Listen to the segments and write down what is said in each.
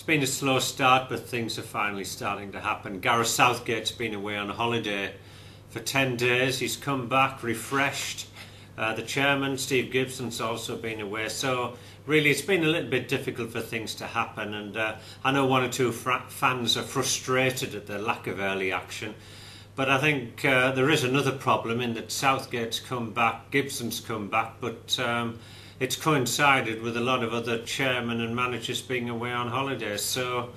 It's been a slow start, but things are finally starting to happen. Gareth Southgate's been away on holiday for 10 days. He's come back refreshed. The chairman, Steve Gibson's also been away. So really it's been a little bit difficult for things to happen. And I know one or two fans are frustrated at the lack of early action. But I think there is another problem in that Southgate's come back, Gibson's come back, but it's coincided with a lot of other chairmen and managers being away on holidays. So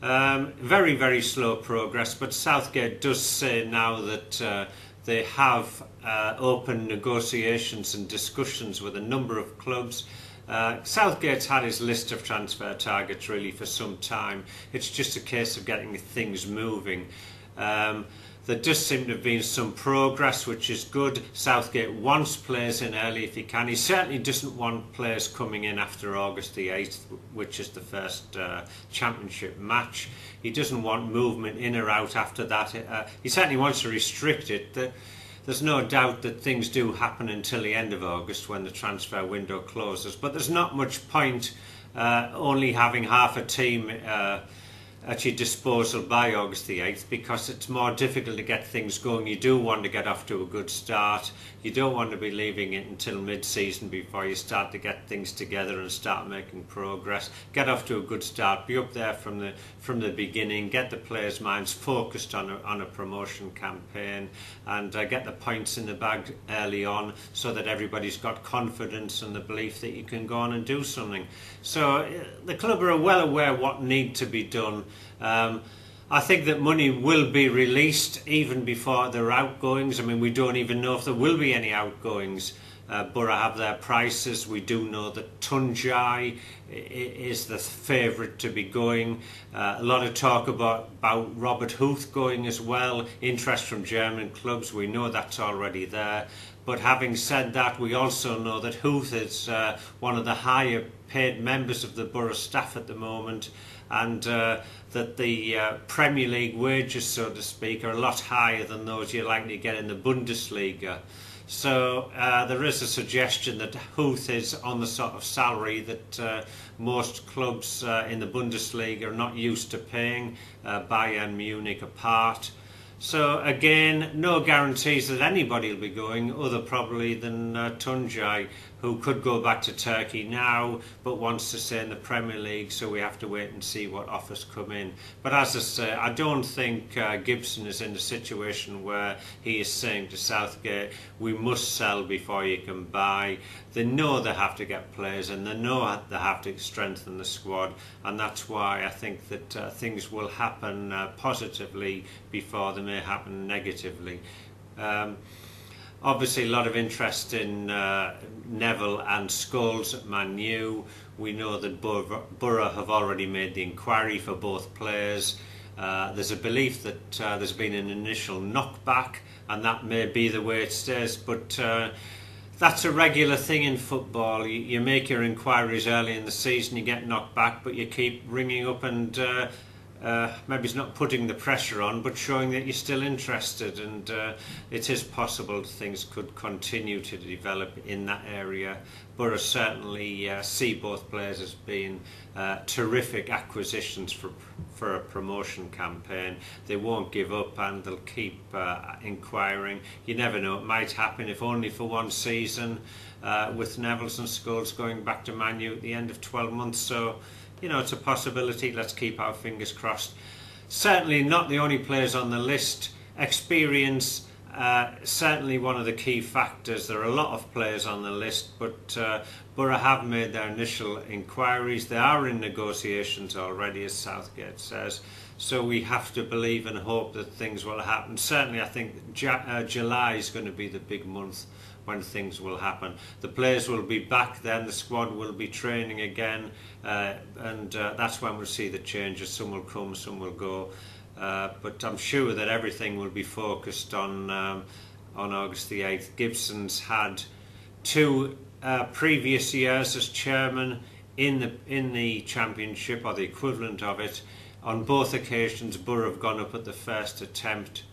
very, very slow progress. But Southgate does say now that they have open negotiations and discussions with a number of clubs. Southgate's had his list of transfer targets really for some time. It's just a case of getting things moving. There does seem to have been some progress, which is good. Southgate wants players in early if he can. He certainly doesn't want players coming in after August the 8th, which is the first championship match. He doesn't want movement in or out after that. He certainly wants to restrict it. There's no doubt that things do happen until the end of August when the transfer window closes. But there's not much point only having half a team at your disposal by August the 8th, because it's more difficult to get things going. You do want to get off to a good start. You don't want to be leaving it until mid-season before you start to get things together and start making progress. Get off to a good start, be up there from the beginning, get the players' minds focused on a promotion campaign, and get the points in the bag early on so that everybody's got confidence and the belief that you can go on and do something. So the club are well aware what needs to be done. I think that money will be released even before there are outgoings. I mean, we don't even know if there will be any outgoings. Boro have their prices. We do know that Tunjai is the favourite to be going. A lot of talk about Robert Huth going as well. Interest from German clubs. We know that's already there. But having said that, we also know that Huth is one of the higher paid members of the Boro staff at the moment, and that the Premier League wages, so to speak, are a lot higher than those you're likely to get in the Bundesliga. So there is a suggestion that Huth is on the sort of salary that most clubs in the Bundesliga are not used to paying, Bayern Munich apart. So again, no guarantees that anybody will be going, other probably than Tunjai, who could go back to Turkey now but wants to stay in the Premier League, so we have to wait and see what offers come in. But as I say, I don't think Gibson is in a situation where he is saying to Southgate, we must sell before you can buy. They know they have to get players and they know they have to strengthen the squad, and that's why I think that things will happen positively before they may happen negatively. Obviously a lot of interest in Neville and Scholes at Man U. We know that Boro have already made the inquiry for both players. There's a belief that there's been an initial knockback, and that may be the way it stays, but that's a regular thing in football. You make your inquiries early in the season, you get knocked back, but you keep ringing up and maybe it's not putting the pressure on, but showing that you're still interested, and it is possible things could continue to develop in that area. Boro certainly see both players as being terrific acquisitions for a promotion campaign. They won't give up and they'll keep inquiring. You never know, it might happen, if only for one season, with Neville's and Scholes going back to Man U at the end of 12 months. So you know, it's a possibility. Let's keep our fingers crossed. Certainly not the only players on the list. Experience, certainly one of the key factors. There are a lot of players on the list, but Boro have made their initial inquiries. They are in negotiations already, as Southgate says. So we have to believe and hope that things will happen. Certainly I think July is going to be the big month when things will happen. The players will be back then, the squad will be training again, and that's when we'll see the changes. Some will come, some will go, but I'm sure that everything will be focused on August the 8th. Gibson's had 2 previous years as chairman in the championship, or the equivalent of it. On both occasions Boro have gone up at the first attempt.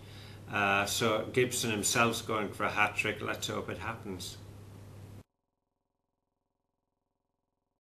So Gibson himself's going for a hat-trick. Let's hope it happens.